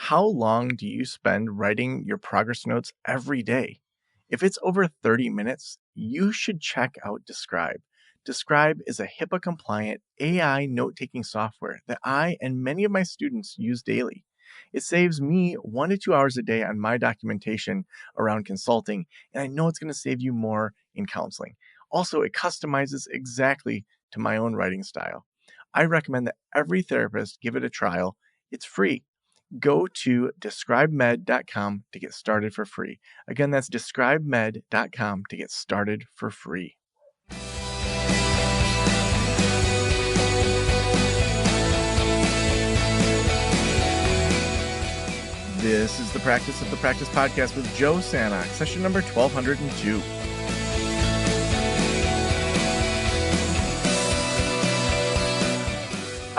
How long do you spend writing your progress notes every day? If it's over 30 minutes, you should check out Describe. Describe is a HIPAA compliant AI note taking software that I and many of my students use daily. It saves me 1 to 2 hours a day on my documentation around consulting, and I know it's going to save you more in counseling. Also, it customizes exactly to my own writing style. I recommend that every therapist give it a trial. It's free. Go to describemed.com to get started for free. Again, that's describemed.com to get started for free. This is the Practice of the Practice podcast with Joe Sanok, session number 1202.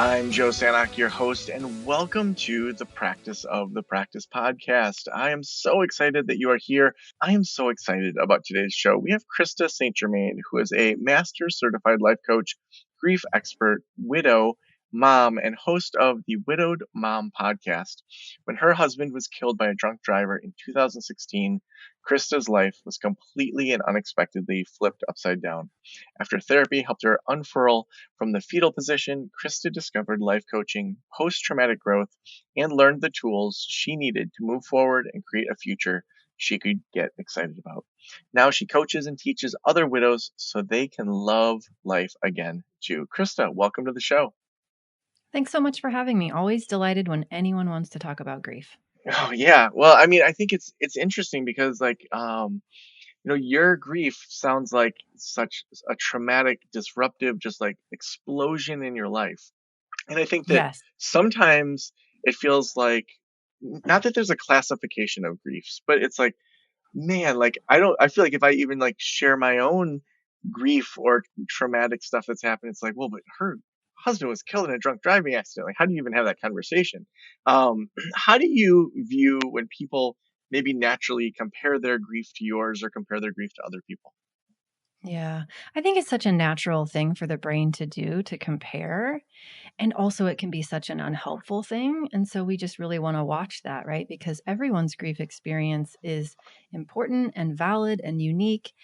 I'm Joe Sanok, your host, and welcome to the Practice of the Practice podcast. I am so excited that you are here. I am so excited about today's show. We have Krista St-Germain, who is a master certified life coach, grief expert, widow, mom, and host of the Widowed Mom podcast. When her husband was killed by a drunk driver in 2016, Krista's life was completely and unexpectedly flipped upside down. After therapy helped her unfurl from the fetal position, Krista discovered life coaching, post-traumatic growth, and learned the tools she needed to move forward and create a future she could get excited about. Now she coaches and teaches other widows so they can love life again too. Krista, welcome to the show. Thanks so much for having me. Always delighted when anyone wants to talk about grief. Oh yeah. Well, I mean, I think it's interesting because your grief sounds like such a traumatic, disruptive, just like explosion in your life. And I think that Yes. sometimes it feels like, not that there's a classification of griefs, but it's like, man, like I feel like if I even like share my own grief or traumatic stuff that's happened, it's like, well, but her husband was killed in a drunk driving accident. Like, how do you even have that conversation? How do you view when people maybe naturally compare their grief to yours or compare their grief to other people? Yeah. I think it's such a natural thing for the brain to do, to compare. And also, it can be such an unhelpful thing. And so we just really want to watch that, right? Because everyone's grief experience is important and valid and unique.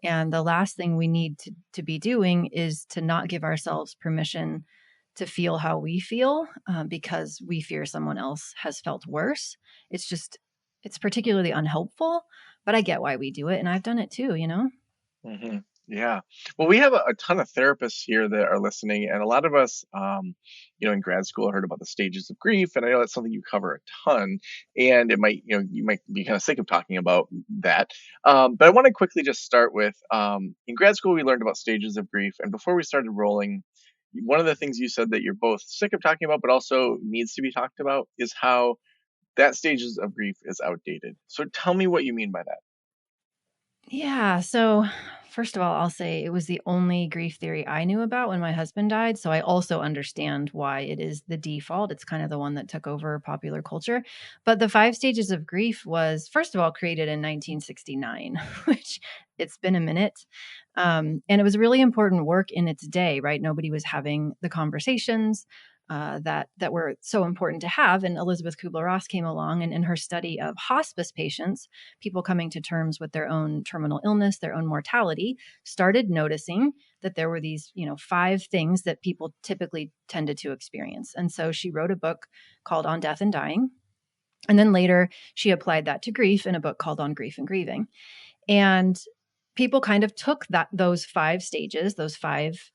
And the last thing we need to be doing is to not give ourselves permission to feel how we feel because we fear someone else has felt worse. It's particularly unhelpful, but I get why we do it. And I've done it too, you know? hmm Yeah. Well, we have a ton of therapists here that are listening, and a lot of us, in grad school heard about the stages of grief, and I know that's something you cover a ton, and it might, you might be kind of sick of talking about that. But I want to quickly just start with, in grad school, we learned about stages of grief, and before we started rolling, one of the things you said that you're both sick of talking about, but also needs to be talked about is how that stages of grief is outdated. So tell me what you mean by that. Yeah. So, first of all, I'll say it was the only grief theory I knew about when my husband died. So, I also understand why it is the default. It's kind of the one that took over popular culture. But the 5 stages of grief was, first of all, created in 1969, which it's been a minute. And it was really important work in its day, right? Nobody was having the conversations. That were so important to have. And Elizabeth Kubler-Ross came along, and in her study of hospice patients, people coming to terms with their own terminal illness, their own mortality, started noticing that there were these, 5 things that people typically tended to experience. And so she wrote a book called On Death and Dying. And then later she applied that to grief in a book called On Grief and Grieving. And people kind of took those 5 stages, those 5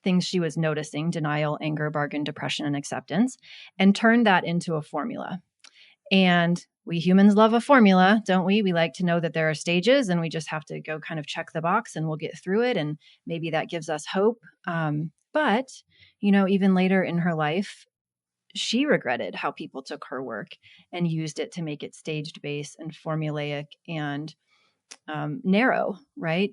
things she was noticing: denial, anger, bargain, depression, and acceptance, and turned that into a formula. And we humans love a formula, don't we? We like to know that there are stages and we just have to go kind of check the box and we'll get through it. And maybe that gives us hope. But, even later in her life, she regretted how people took her work and used it to make it staged based and formulaic and narrow, right?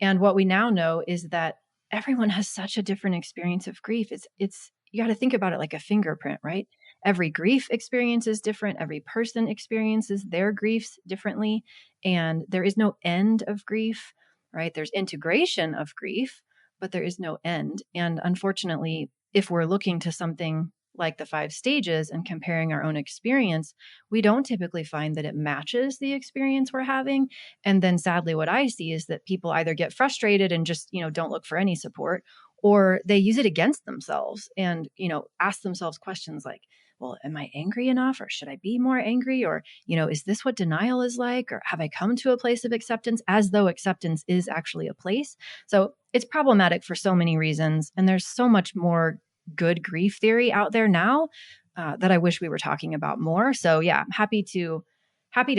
And what we now know is that everyone has such a different experience of grief. It's you got to think about it like a fingerprint, right? Every grief experience is different. Every person experiences their griefs differently, and there is no end of grief, right? There's integration of grief, but there is no end. And unfortunately, if we're looking to something like the 5 stages and comparing our own experience, we don't typically find that it matches the experience we're having. And then sadly, what I see is that people either get frustrated and just, don't look for any support, or they use it against themselves and, ask themselves questions like, well, am I angry enough, or should I be more angry? Or, is this what denial is like? Or have I come to a place of acceptance, as though acceptance is actually a place? So it's problematic for so many reasons. And there's so much more good grief theory out there now that I wish we were talking about more. So yeah, I'm happy to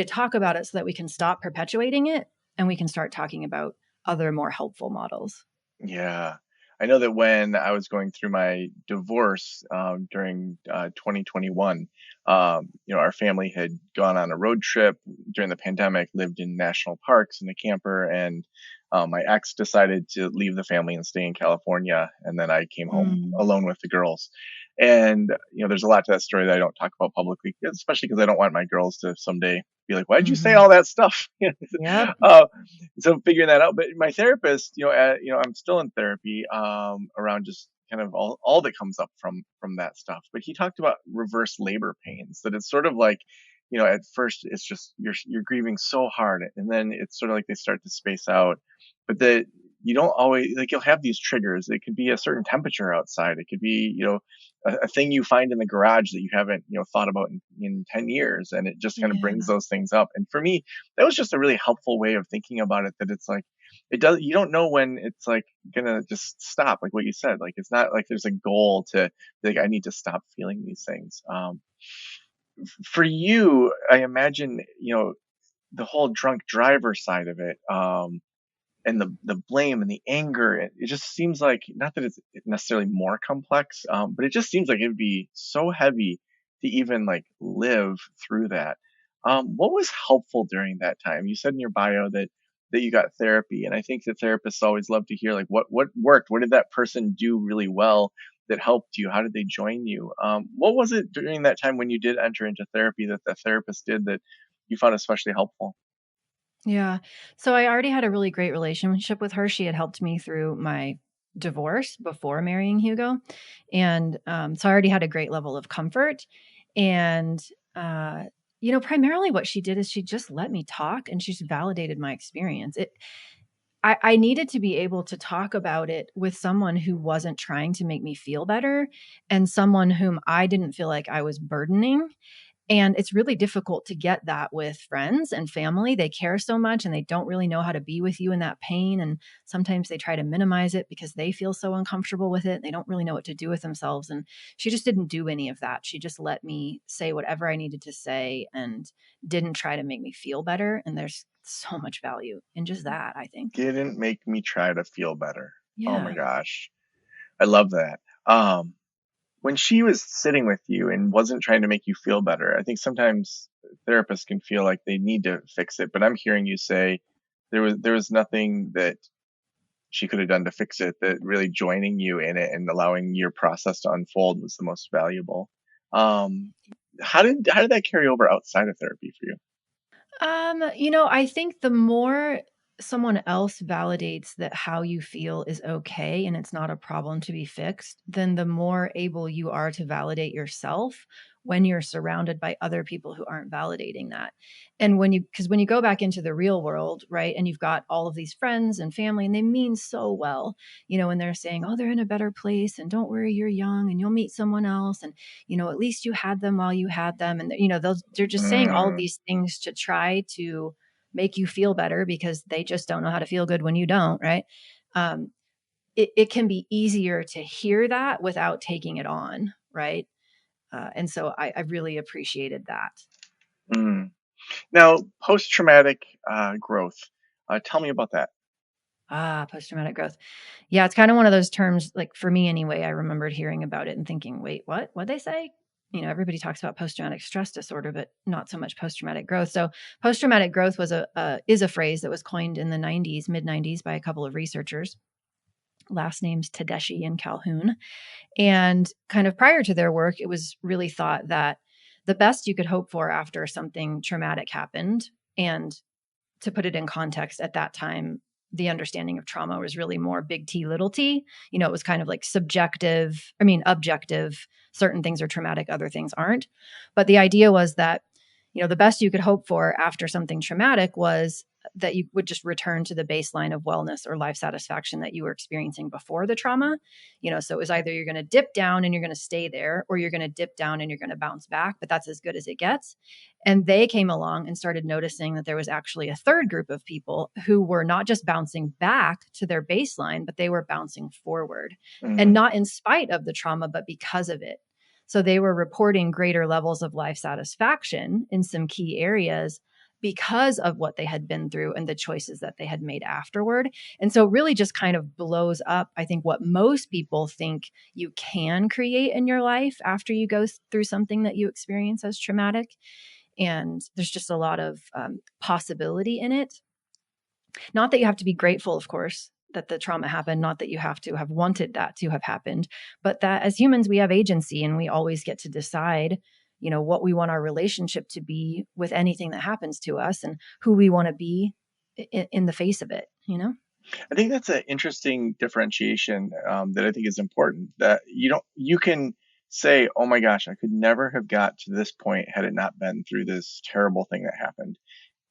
talk about it so that we can stop perpetuating it and we can start talking about other more helpful models. Yeah. I know that when I was going through my divorce during 2021, our family had gone on a road trip during the pandemic, lived in national parks in a camper, and my ex decided to leave the family and stay in California. And then I came home Mm. alone with the girls. And, there's a lot to that story that I don't talk about publicly, especially because I don't want my girls to someday be like, why'd you say Hmm. all that stuff? Yep. uh, so figuring that out. But my therapist, I'm still in therapy around just kind of all that comes up from that stuff. But he talked about reverse labor pains, that it's sort of like, at first it's just you're grieving so hard, and then it's sort of like they start to space out, but that you don't always, like, you'll have these triggers. It could be a certain temperature outside. It could be, a thing you find in the garage that you haven't, thought about in 10 years. And it just kind of brings Yeah. those things up. And for me, that was just a really helpful way of thinking about it, that it's like, you don't know when it's like gonna just stop, like what you said. Like, it's not like there's a goal to, like, I need to stop feeling these things. For you, I imagine, the whole drunk driver side of it, and the blame and the anger, it just seems like, not that it's necessarily more complex, but it just seems like it'd be so heavy to even like live through that. What was helpful during that time? You said in your bio that you got therapy, and I think that therapists always love to hear, like, what worked. What did that person do really well that helped you? How did they join you? What was it during that time when you did enter into therapy that the therapist did that you found especially helpful? Yeah. So I already had a really great relationship with her. She had helped me through my divorce before marrying Hugo. And so I already had a great level of comfort. And, uh, primarily what she did is she just let me talk and she's validated my experience. I needed to be able to talk about it with someone who wasn't trying to make me feel better and someone whom I didn't feel like I was burdening. And it's really difficult to get that with friends and family. They care so much and they don't really know how to be with you in that pain. And sometimes they try to minimize it because they feel so uncomfortable with it. They don't really know what to do with themselves. And she just didn't do any of that. She just let me say whatever I needed to say and didn't try to make me feel better. And there's so much value in just that, I think. Didn't make me try to feel better. Oh my Yeah. gosh. I love that. When she was sitting with you and wasn't trying to make you feel better, I think sometimes therapists can feel like they need to fix it, but I'm hearing you say there was nothing that she could have done to fix it, that really joining you in it and allowing your process to unfold was the most valuable. Um, how did that carry over outside of therapy for you? I think the more someone else validates that how you feel is okay and it's not a problem to be fixed, then the more able you are to validate yourself when you're surrounded by other people who aren't validating that. And because when you go back into the real world, right, and you've got all of these friends and family and they mean so well, and they're saying, oh, they're in a better place and don't worry, you're young and you'll meet someone else. And at least you had them while you had them. And, they're just saying all of Mm, these things to try to make you feel better because they just don't know how to feel good when you don't. Right. Um, it can be easier to hear that without taking it on. Right. And so I really appreciated that. mm. Now, post-traumatic growth. Tell me about that. Post traumatic growth. Yeah, it's kind of one of those terms, like for me anyway, I remembered hearing about it and thinking, wait, what? What'd they say? Everybody talks about post traumatic stress disorder, but not so much post traumatic growth. So, post traumatic growth is a phrase that was coined in the '90s, mid '90s, by a couple of researchers. Last names Tedeschi and Calhoun. And kind of prior to their work, it was really thought that the best you could hope for after something traumatic happened, and to put it in context, at that time, the understanding of trauma was really more big T, little t. It was kind of like objective. Certain things are traumatic, other things aren't. But the idea was that, the best you could hope for after something traumatic was that you would just return to the baseline of wellness or life satisfaction that you were experiencing before the trauma. So it was either you're going to dip down and you're going to stay there, or you're going to dip down and you're going to bounce back, but that's as good as it gets. And they came along and started noticing that there was actually a third group of people who were not just bouncing back to their baseline, but they were bouncing forward, and Mm, not in spite of the trauma, but because of it. So they were reporting greater levels of life satisfaction in some key areas because of what they had been through and the choices that they had made afterward. And so it really just kind of blows up, I think, what most people think you can create in your life after you go through something that you experience as traumatic. And there's just a lot of possibility in it. Not that you have to be grateful, of course, that the trauma happened, not that you have to have wanted that to have happened, but that as humans, we have agency and we always get to decide, what we want our relationship to be with anything that happens to us and who we want to be in the face of it. I think that's an interesting differentiation that I think is important. That you can say, "Oh my gosh, I could never have got to this point had it not been through this terrible thing that happened."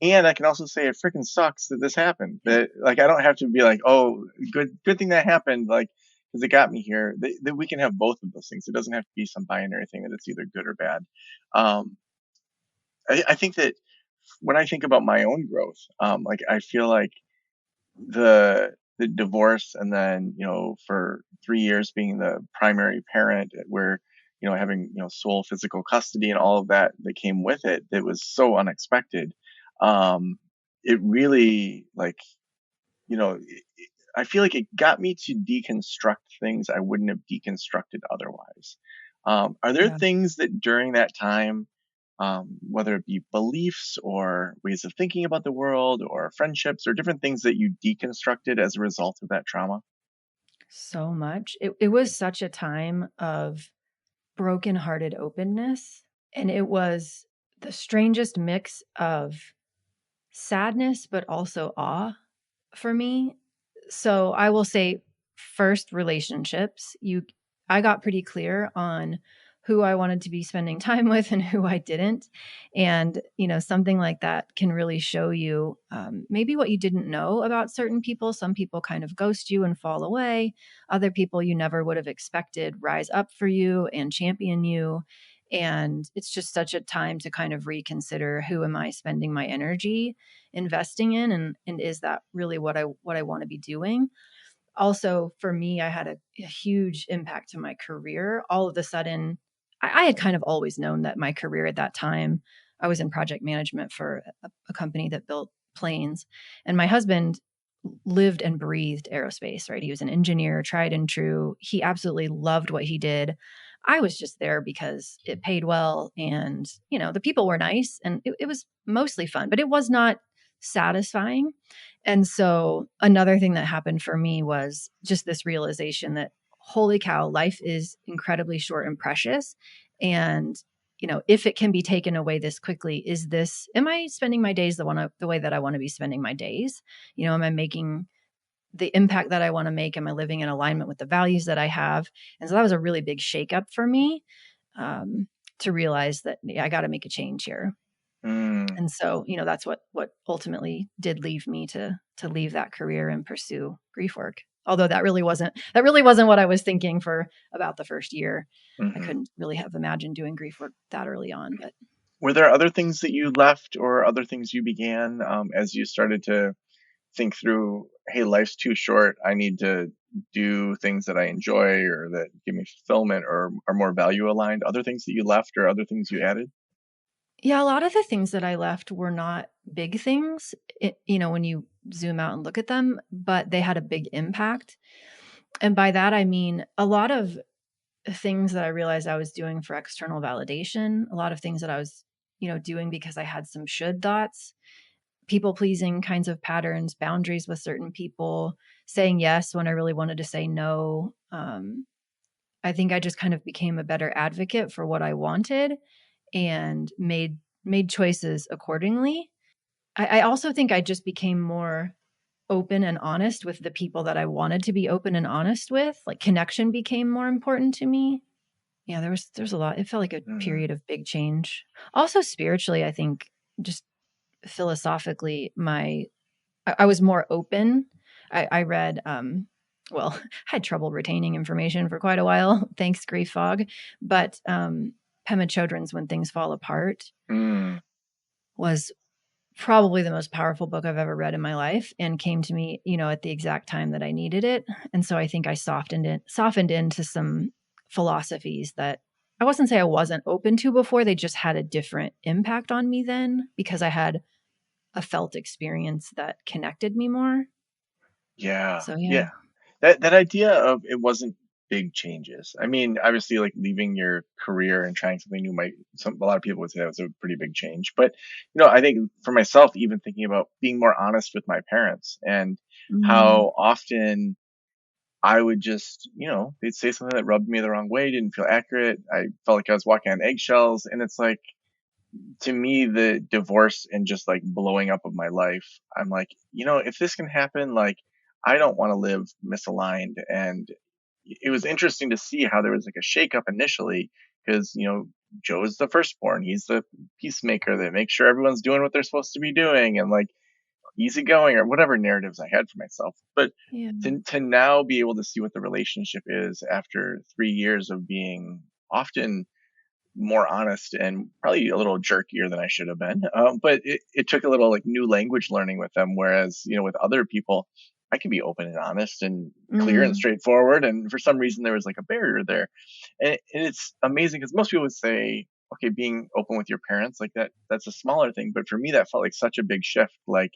And I can also say it freaking sucks that this happened. That like I don't have to be like, "Oh, good thing that happened," like because it got me here. That we can have both of those things. It doesn't have to be some binary thing that it's either good or bad. Um, I think that when I think about my own growth, like I feel like the divorce and then for 3 years being the primary parent where having sole physical custody and all of that that came with it that was so unexpected. It really like I feel like it got me to deconstruct things I wouldn't have deconstructed otherwise. Are there Yeah. things that during that time, whether it be beliefs or ways of thinking about the world or friendships or different things that you deconstructed as a result of that trauma? So much. It was such a time of brokenhearted openness. And it was the strangest mix of sadness, but also awe for me. So I will say first relationships, I got pretty clear on who I wanted to be spending time with and who I didn't. And, something like that can really show you maybe what you didn't know about certain people. Some people kind of ghost you and fall away. Other people you never would have expected rise up for you and champion you. And it's just such a time to kind of reconsider, who am I spending my energy investing in, and is that really what I want to be doing? Also, for me, I had a huge impact to my career. All of a sudden, I had kind of always known that my career at that time, I was in project management for a company that built planes, and my husband lived and breathed aerospace, right? He was an engineer, tried and true. He absolutely loved what he did. I was just there because it paid well and, the people were nice and it was mostly fun, but it was not satisfying. And so another thing that happened for me was just this realization that, holy cow, life is incredibly short and precious. And, if it can be taken away this quickly, am I spending my days the way that I want to be spending my days? Am I making the impact that I want to make? Am I living in alignment with the values that I have? And so that was a really big shakeup for me, to realize that I got to make a change here. Mm, And so, that's what ultimately did leave me to leave that career and pursue grief work. Although that really wasn't what I was thinking for about the first year. I mhm. couldn't really have imagined doing grief work that early on, but Were there other things that you left or other things you began as you started to think through, hey, life's too short. I need to do things that I enjoy or that give me fulfillment or are more value aligned? Other things that you left or other things you added? yeah, a lot of the things that I left were not big things, when you zoom out and look at them, but they had a big impact. And by that, I mean a lot of things that I realized I was doing for external validation, a lot of things that I was, doing because I had some should thoughts, people pleasing kinds of patterns, boundaries with certain people, saying yes when I really wanted to say no. I think I just kind of became a better advocate for what I wanted and made choices accordingly. I also think I just became more open and honest with the people that I wanted to be open and honest with. Like connection became more important to me. Yeah, there's a lot. It felt like a Mm, period of big change. Also spiritually, I think just philosophically, I was more open. I read, well, I had trouble retaining information for quite a while, thanks grief fog. But Pema Chodron's When Things Fall Apart mm. was probably the most powerful book I've ever read in my life, and came to me, at the exact time that I needed it. And so I think I softened into some philosophies that I wasn't say I wasn't open to before. They just had a different impact on me then, because I had a felt experience that connected me more. Yeah, So yeah. yeah. That idea of it wasn't big changes. I mean, obviously, like leaving your career and trying something new a lot of people would say that was a pretty big change. But I think for myself, even thinking about being more honest with my parents and Mm, how often I would just, they'd say something that rubbed me the wrong way, didn't feel accurate. I felt like I was walking on eggshells, and it's like, to me, the divorce and just like blowing up of my life, I'm like, if this can happen, like, I don't want to live misaligned. And it was interesting to see how there was like a shakeup initially because, Joe is the firstborn. He's the peacemaker that makes sure everyone's doing what they're supposed to be doing and like easygoing or whatever narratives I had for myself. But yeah. to now be able to see what the relationship is after 3 years of being often more honest and probably a little jerkier than I should have been. But it took a little like new language learning with them. Whereas, with other people, I can be open and honest and clear and Mm, straightforward. And for some reason, there was like a barrier there. And it's amazing because most people would say, okay, being open with your parents, like that's a smaller thing. But for me, that felt like such a big shift. Like,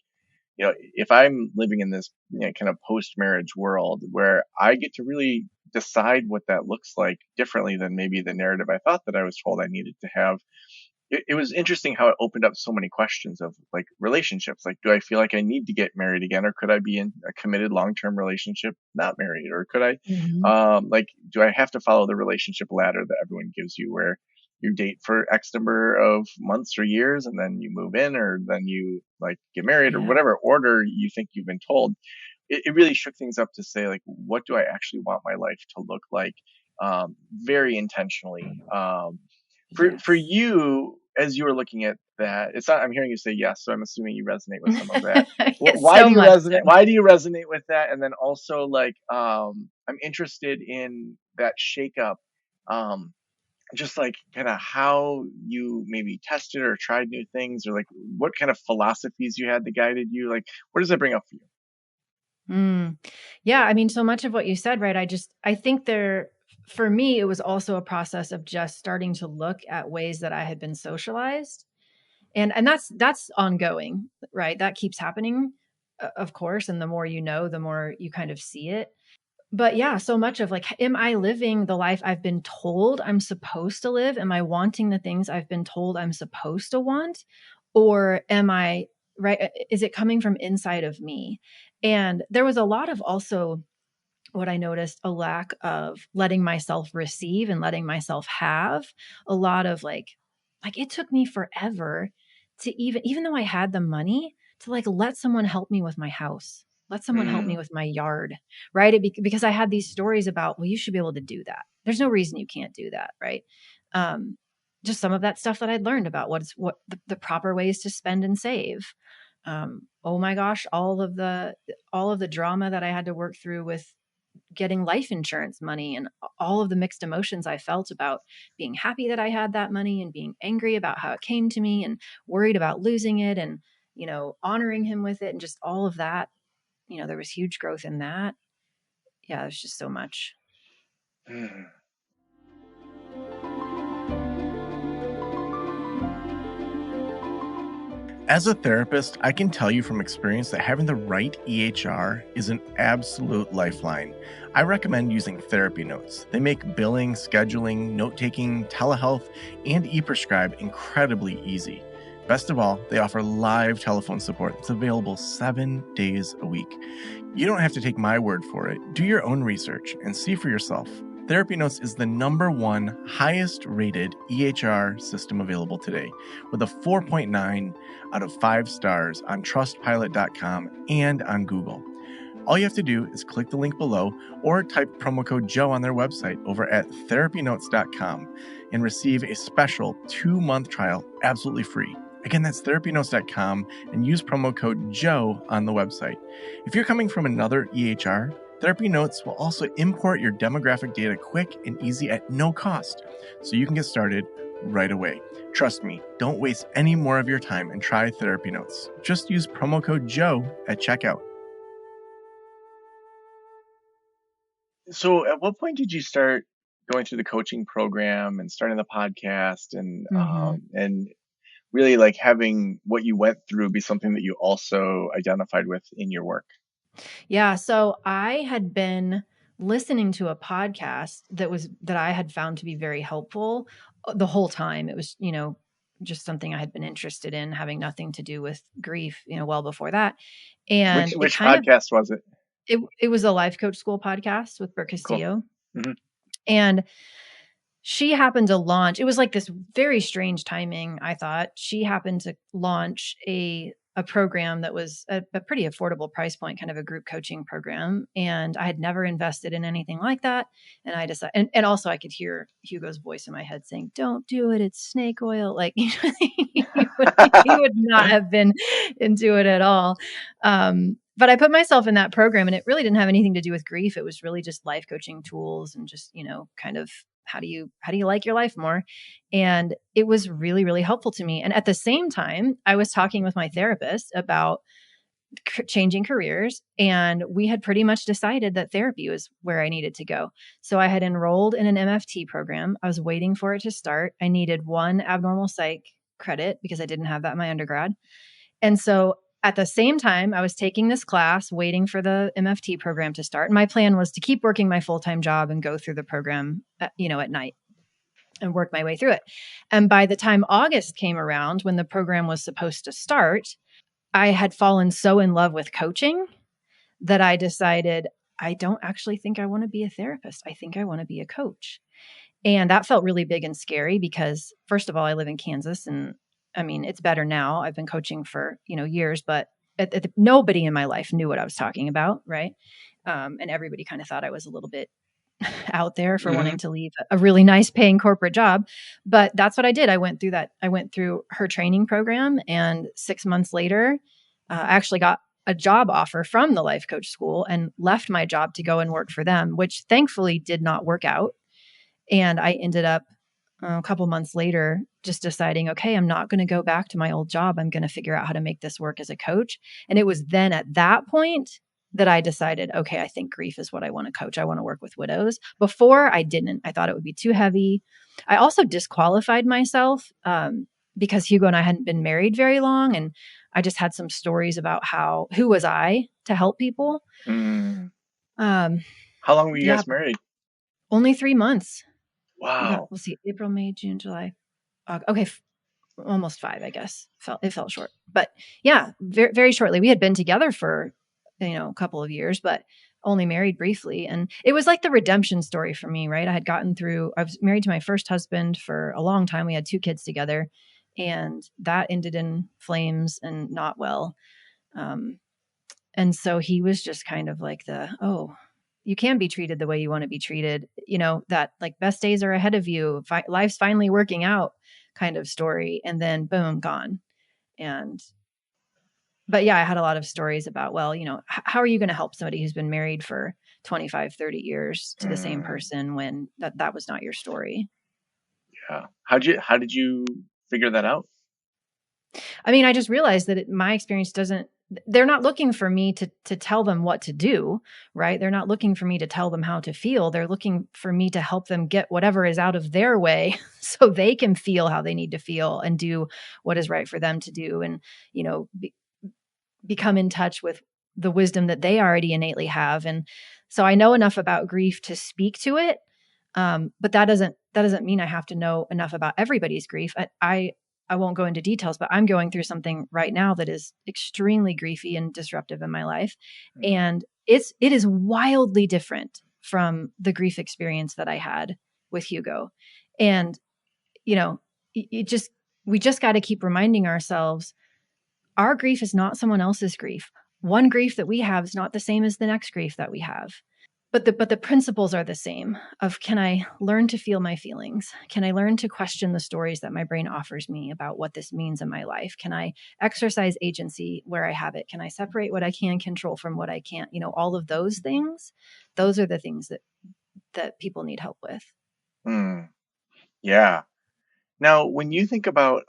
if I'm living in this kind of post marriage world where I get to really decide what that looks like differently than maybe the narrative I thought that I was told I needed to have, it was interesting how it opened up so many questions of like relationships. Like, do I feel like I need to get married again, or could I be in a committed long-term relationship, not married, or could I, mhm. like, do I have to follow the relationship ladder that everyone gives you, where you date for X number of months or years, and then you move in, or then you like get married, or Yeah. whatever order you think you've been told. It really shook things up to say, like, what do I actually want my life to look like, very intentionally. For Yes. you, as you were looking at that, it's not, I'm hearing you say yes, so I'm assuming you resonate with some of that. Yes, Why so do you much resonate? so. Why do you resonate with that? And then also, like, I'm interested in that shakeup, um, just like kind of how you maybe tested or tried new things, or like what kind of philosophies you had that guided you. Like, what does that bring up for you? Mm. Yeah, I mean, so much of what you said, right? I think for me, it was also a process of just starting to look at ways that I had been socialized. And that's ongoing, right? That keeps happening, of course. And the more you know, the more you kind of see it. But yeah, so much of like, am I living the life I've been told I'm supposed to live? Am I wanting the things I've been told I'm supposed to want? Or am I, right? Is it coming from inside of me? And there was a lot of also what I noticed, a lack of letting myself receive and letting myself have a lot of like it took me forever to even though I had the money to like let someone help me with my house, let someone help me Mm, with my yard, right? Because I had these stories about, well, you should be able to do that. There's no reason you can't do that, right? Um, just some of that stuff that I'd learned about what the proper ways to spend and save. Oh my gosh, all of the drama that I had to work through with getting life insurance money and all of the mixed emotions I felt about being happy that I had that money and being angry about how it came to me and worried about losing it and, honoring him with it and just all of that. There was huge growth in that. Yeah, there's just so much. mm. As a therapist, I can tell you from experience that having the right EHR is an absolute lifeline. I recommend using Therapy Notes. They make billing, scheduling, note taking, telehealth, and e-prescribe incredibly easy. Best of all, they offer live telephone support that's available 7 days a week. You don't have to take my word for it. Do your own research and see for yourself. Therapy Notes is the #1 highest rated EHR system available today, with a 4.9 out of 5 stars on trustpilot.com and on Google. All you have to do is click the link below or type promo code Joe on their website over at therapynotes.com and receive a special 2-month trial absolutely free. Again, that's therapynotes.com and use promo code Joe on the website. If you're coming from another EHR, Therapy Notes will also import your demographic data quick and easy at no cost, so you can get started right away. Trust me, don't waste any more of your time and try Therapy Notes. Just use promo code Joe at checkout. So at what point did you start going through the coaching program and starting the podcast and really like having what you went through be something that you also identified with in your work? Yeah. So I had been listening to a podcast that I had found to be very helpful the whole time. It was, just something I had been interested in, having nothing to do with grief, well before that. And it Which kind of podcast was it? it was a life coach school podcast with Brooke Cool. Castillo. Mm-hmm. And she happened to launch, it was like this very strange timing, I thought. She happened to launch a program that was a pretty affordable price point, kind of a group coaching program. And I had never invested in anything like that. And I decided, and also I could hear Hugo's voice in my head saying, "Don't do it. It's snake oil." Like, he would not have been into it at all. But I put myself in that program and it really didn't have anything to do with grief. It was really just life coaching tools and just, kind of how do you like your life more? And it was really, really helpful to me. And at the same time, I was talking with my therapist about changing careers, and we had pretty much decided that therapy was where I needed to go. So I had enrolled in an MFT program. I was waiting for it to start. I needed 1 abnormal psych credit because I didn't have that in my undergrad. And so at the same time, I was taking this class, waiting for the MFT program to start. And my plan was to keep working my full-time job and go through the program, at night and work my way through it. And by the time August came around, when the program was supposed to start, I had fallen so in love with coaching that I decided, I don't actually think I want to be a therapist. I think I want to be a coach. And that felt really big and scary because, first of all, I live in Kansas, and I mean, it's better now. I've been coaching for, years, but nobody in my life knew what I was talking about. Right. And everybody kind of thought I was a little bit out there for wanting to leave a really nice paying corporate job. But that's what I did. I went through that. I went through her training program, and 6 months later, I actually got a job offer from the life coach school and left my job to go and work for them, which thankfully did not work out. And I ended up a couple months later just deciding, okay, I'm not going to go back to my old job. I'm going to figure out how to make this work as a coach. And it was then at that point that I decided, okay, I think grief is what I want to coach. I want to work with widows. Before I didn't. I thought it would be too heavy. I also disqualified myself because Hugo and I hadn't been married very long. And I just had some stories about who was I to help people. How long were you guys married? Only 3 months. Wow. We'll see. April, May, June, July. Okay. Almost 5, I guess. It felt short, but yeah, very, very shortly. We had been together for, a couple of years, but only married briefly. And it was like the redemption story for me, right? I was married to my first husband for a long time. We had 2 kids together, and that ended in flames and not well. And so he was just kind of like you can be treated the way you want to be treated, that like best days are ahead of you. Life's finally working out kind of story. And then boom, gone. But yeah, I had a lot of stories about, well, how are you going to help somebody who's been married for 25, 30 years to the same person when that was not your story? Yeah. How did you figure that out? I mean, I just realized that my experience they're not looking for me to tell them what to do, right? They're not looking for me to tell them how to feel. They're looking for me to help them get whatever is out of their way so they can feel how they need to feel and do what is right for them to do. And, become in touch with the wisdom that they already innately have. And so I know enough about grief to speak to it. But that doesn't mean I have to know enough about everybody's grief. I won't go into details, but I'm going through something right now that is extremely griefy and disruptive in my life. And it is wildly different from the grief experience that I had with Hugo. And, you know, we just got to keep reminding ourselves our grief is not someone else's grief. One grief that we have is not the same as the next grief that we have. But the principles are the same of, can I learn to feel my feelings? Can I learn to question the stories that my brain offers me about what this means in my life? Can I exercise agency where I have it? Can I separate what I can control from what I can't? All of those things, those are the things that people need help with. Yeah. Now, when you think about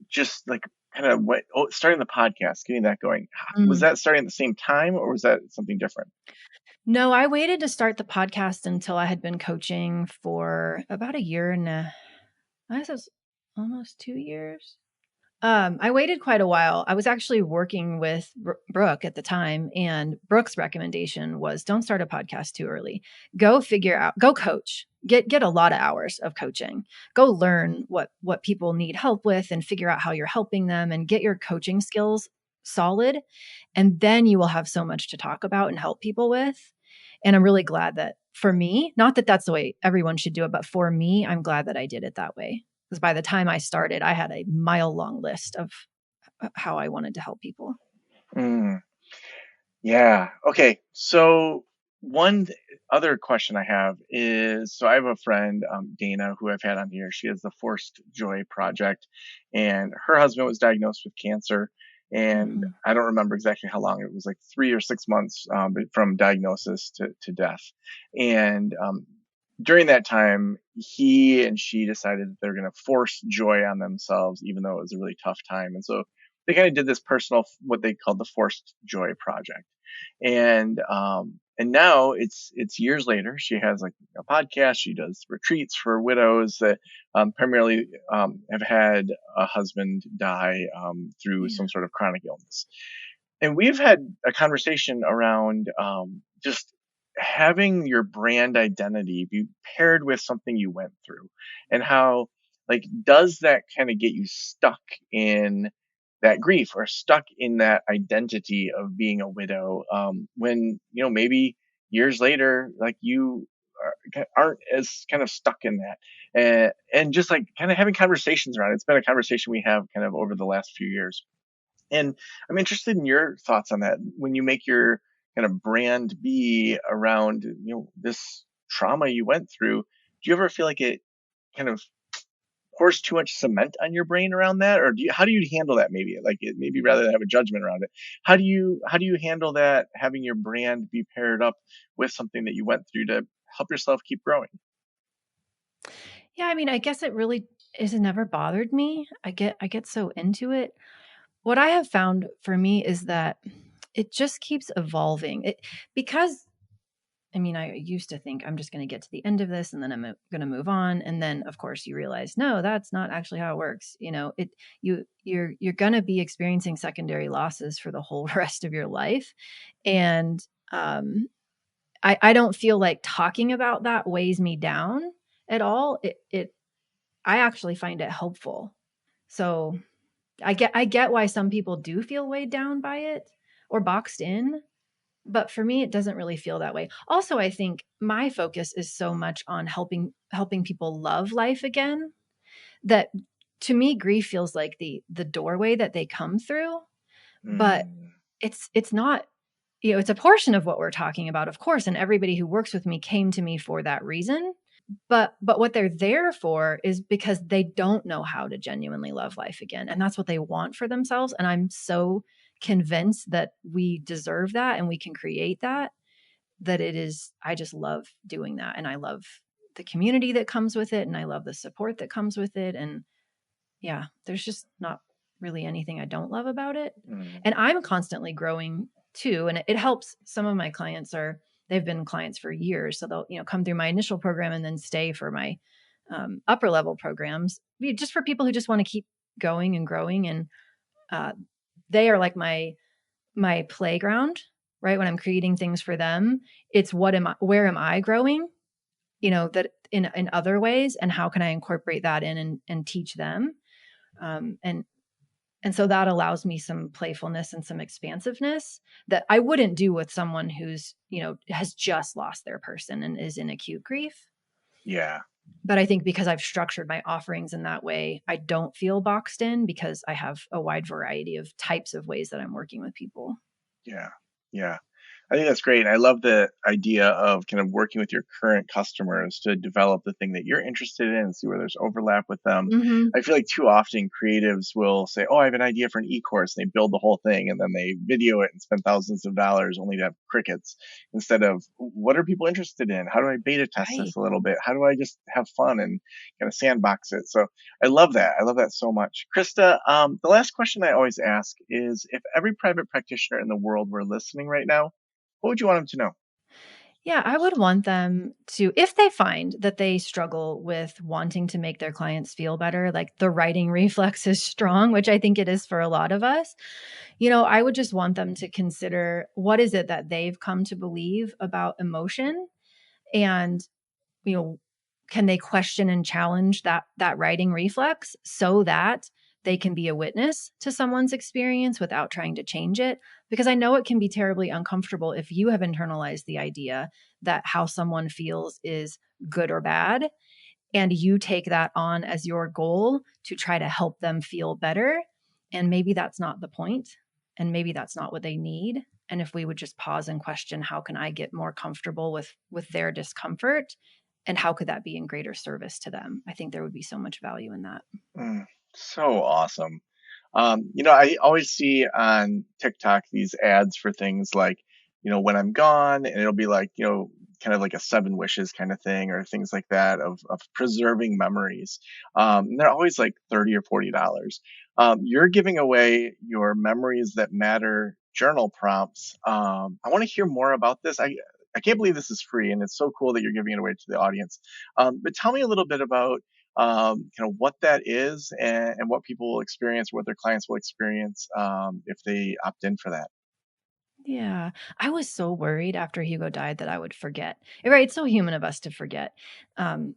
just like kind of starting the podcast, getting that going, was that starting at the same time or was that something different? No, I waited to start the podcast until I had been coaching for about a year and I guess it was almost 2 years. I waited quite a while. I was actually working with Brooke at the time, and Brooke's recommendation was, don't start a podcast too early. Go coach, get a lot of hours of coaching, go learn what people need help with and figure out how you're helping them and get your coaching skills solid. And then you will have so much to talk about and help people with. And I'm really glad that for me, not that that's the way everyone should do it, but for me, I'm glad that I did it that way. Because by the time I started, I had a mile-long list of how I wanted to help people. Yeah. Okay. So one other question I have is, so I have a friend, Dana, who I've had on here. She has the Forced Joy Project, and her husband was diagnosed with cancer. And I don't remember exactly how long. It was like 3 or 6 months from diagnosis to death. And during that time, he and she decided that they're going to force joy on themselves, even though it was a really tough time. And so they kind of did this personal, what they called the Forced Joy Project. And now it's years later. She has like a podcast. She does retreats for widows that primarily have had a husband die through some sort of chronic illness. And we've had a conversation around just having your brand identity be paired with something you went through, and how, like, does that kind of get you stuck in that grief or stuck in that identity of being a widow, when maybe years later, like, you aren't as kind of stuck in that, and just like kind of having conversations around it. It's been a conversation we have kind of over the last few years, and I'm interested in your thoughts on that. When you make your kind of brand be around, this trauma you went through, do you ever feel like it kind of pours too much cement on your brain around that? Or how do you handle that? Maybe rather than have a judgment around it, how do you handle that, having your brand be paired up with something that you went through to help yourself keep growing? Yeah, I mean, I guess it really has never bothered me. I get so into it. What I have found for me is that it just keeps evolving. Because I mean, I used to think I'm just going to get to the end of this and then I'm going to move on. And then of course you realize, no, that's not actually how it works. You're going to be experiencing secondary losses for the whole rest of your life. And I don't feel like talking about that weighs me down at all. I actually find it helpful. So I get why some people do feel weighed down by it or boxed in. But for me, it doesn't really feel that way. Also, I think my focus is so much on helping people love life again, that to me, grief feels like the doorway that they come through. But it's not, it's a portion of what we're talking about, of course. And everybody who works with me came to me for that reason. But what they're there for is because they don't know how to genuinely love life again. And that's what they want for themselves. And I'm so convinced that we deserve that and we can create that, I just love doing that. And I love the community that comes with it. And I love the support that comes with it. And yeah, there's just not really anything I don't love about it. And I'm constantly growing too. And it helps. Some of my clients they've been clients for years. So they'll, come through my initial program and then stay for my upper level programs, just for people who just want to keep going and growing. And they are like my playground, right? When I'm creating things for them, it's where am I growing? That in other ways, and how can I incorporate that in and teach them? And And so that allows me some playfulness and some expansiveness that I wouldn't do with someone who's, has just lost their person and is in acute grief. Yeah. But I think because I've structured my offerings in that way, I don't feel boxed in because I have a wide variety of types of ways that I'm working with people. Yeah. Yeah. I think that's great. I love the idea of kind of working with your current customers to develop the thing that you're interested in and see where there's overlap with them. Mm-hmm. I feel like too often creatives will say, "Oh, I have an idea for an e-course," and they build the whole thing and then they video it and spend thousands of dollars only to have crickets, instead of what are people interested in? How do I beta test Right. this a little bit? How do I just have fun and kind of sandbox it? So I love that. I love that so much. Krista, the last question I always ask is, if every private practitioner in the world were listening right now, what would you want them to know? Yeah, I would want them to, if they find that they struggle with wanting to make their clients feel better, like the writing reflex is strong, which I think it is for a lot of us, I would just want them to consider what is it that they've come to believe about emotion, and, you know, can they question and challenge that writing reflex so that they can be a witness to someone's experience without trying to change it? Because I know it can be terribly uncomfortable if you have internalized the idea that how someone feels is good or bad, and you take that on as your goal to try to help them feel better. And maybe that's not the point, and maybe that's not what they need. And if we would just pause and question, how can I get more comfortable with their discomfort, and how could that be in greater service to them? I think there would be so much value in that. Mm, so awesome. I always see on TikTok these ads for things like, when I'm gone, and it'll be like, kind of like a 7 wishes kind of thing, or things like that of preserving memories. And they're always like 30 or $40. You're giving away your memories that matter journal prompts. I want to hear more about this. I can't believe this is free, and it's so cool that you're giving it away to the audience. But tell me a little bit about kind of what that is, and what people will experience, what their clients will experience, if they opt in for that. Yeah. I was so worried after Hugo died that I would forget. Right. It's so human of us to forget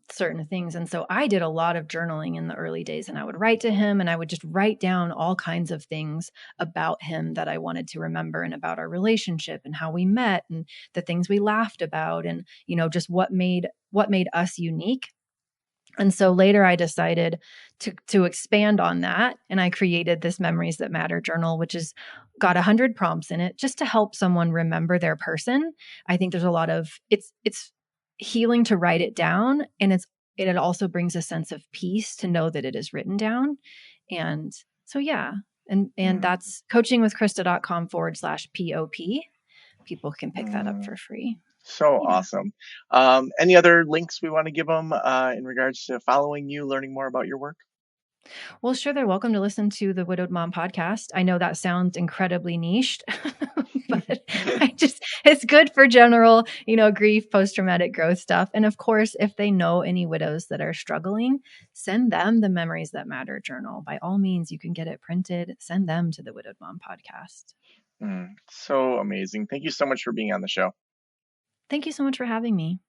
certain things. And so I did a lot of journaling in the early days, and I would write to him, and I would just write down all kinds of things about him that I wanted to remember, and about our relationship and how we met and the things we laughed about, and, just what made us unique. And so later I decided to expand on that, and I created this Memories That Matter journal, which has got 100 prompts in it just to help someone remember their person. I think there's a lot of it's healing to write it down, and it also brings a sense of peace to know that it is written down. And so yeah, and Mm, that's coachingwithkrista.com/POP. People can pick that up mm, for free. so Yeah. awesome. Any other links we want to give them in regards to following you, learning more about your work? Well, sure, they're welcome to listen to the Widowed Mom podcast. I know that sounds incredibly niched, but it's good for general, grief, post-traumatic growth stuff. And of course, if they know any widows that are struggling, send them the Memories That Matter journal. By all means, you can get it printed, send them to the Widowed Mom podcast. So amazing. Thank you so much for being on the show. Thank you so much for having me.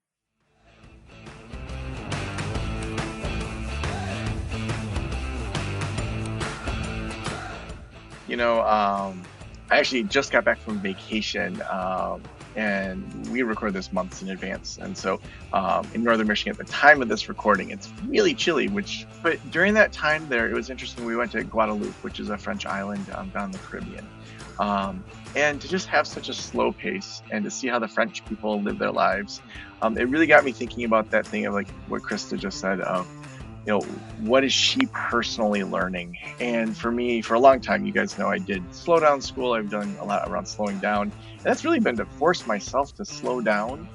I actually just got back from vacation, and we record this months in advance. And so, in northern Michigan, at the time of this recording, it's really chilly. But during that time there, it was interesting. We went to Guadeloupe, which is a French island down in the Caribbean, and to just have such a slow pace and to see how the French people live their lives, it really got me thinking about that thing of like what Krista just said of, what is she personally learning? And for me, for a long time, you guys know I did slow down school. I've done a lot around slowing down. And that's really been to force myself to slow down,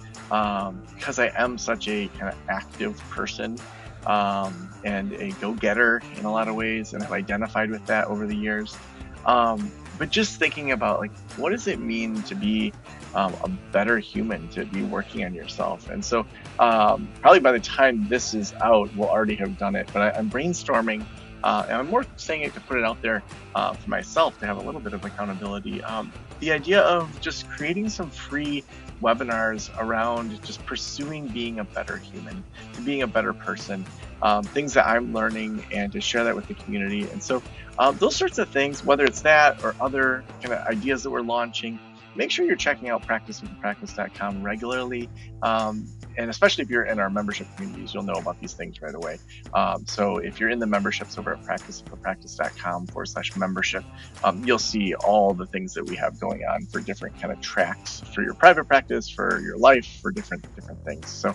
because I am such a kind of active person, and a go-getter in a lot of ways, and I've identified with that over the years. But just thinking about like, what does it mean to be a better human, to be working on yourself? And so probably by the time this is out, we'll already have done it. But I'm brainstorming and I'm more saying it to put it out there for myself to have a little bit of accountability. The idea of just creating some free webinars around just pursuing being a better human, being a better person, things that I'm learning, and to share that with the community. And so those sorts of things, whether it's that or other kind of ideas that we're launching, make sure you're checking out practicewiththepractice.com regularly. And especially if you're in our membership communities, you'll know about these things right away. So if you're in the memberships over at practicewiththepractice.com/membership, you'll see all the things that we have going on for different kind of tracks for your private practice, for your life, for different things. So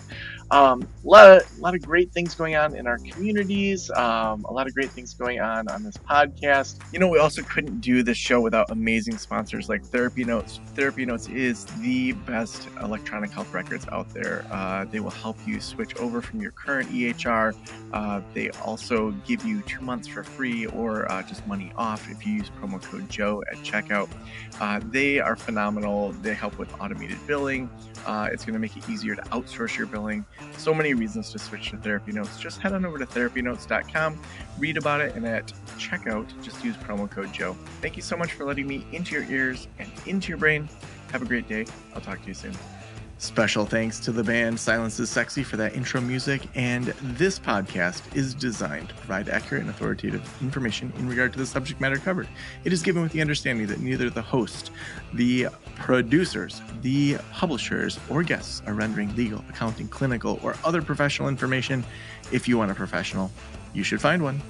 a lot of great things going on in our communities, a lot of great things going on this podcast. We also couldn't do this show without amazing sponsors like Therapy Notes. Therapy Notes is the best electronic health records out there. They will help you switch over from your current EHR. They also give you 2 months for free or just money off if you use promo code Joe at checkout. They are phenomenal. They help with automated billing. It's going to make it easier to outsource your billing. So many reasons to switch to Therapy Notes. Just head on over to therapynotes.com, read about it, and at checkout, just use promo code Joe. Thank you so much for letting me into your ears and into your brain. Have a great day. I'll talk to you soon. Special thanks to the band Silence is Sexy for that intro music, and this podcast is designed to provide accurate and authoritative information in regard to the subject matter covered. It is given with the understanding that neither the host, the producers, the publishers, or guests are rendering legal, accounting, clinical, or other professional information. If you want a professional, you should find one.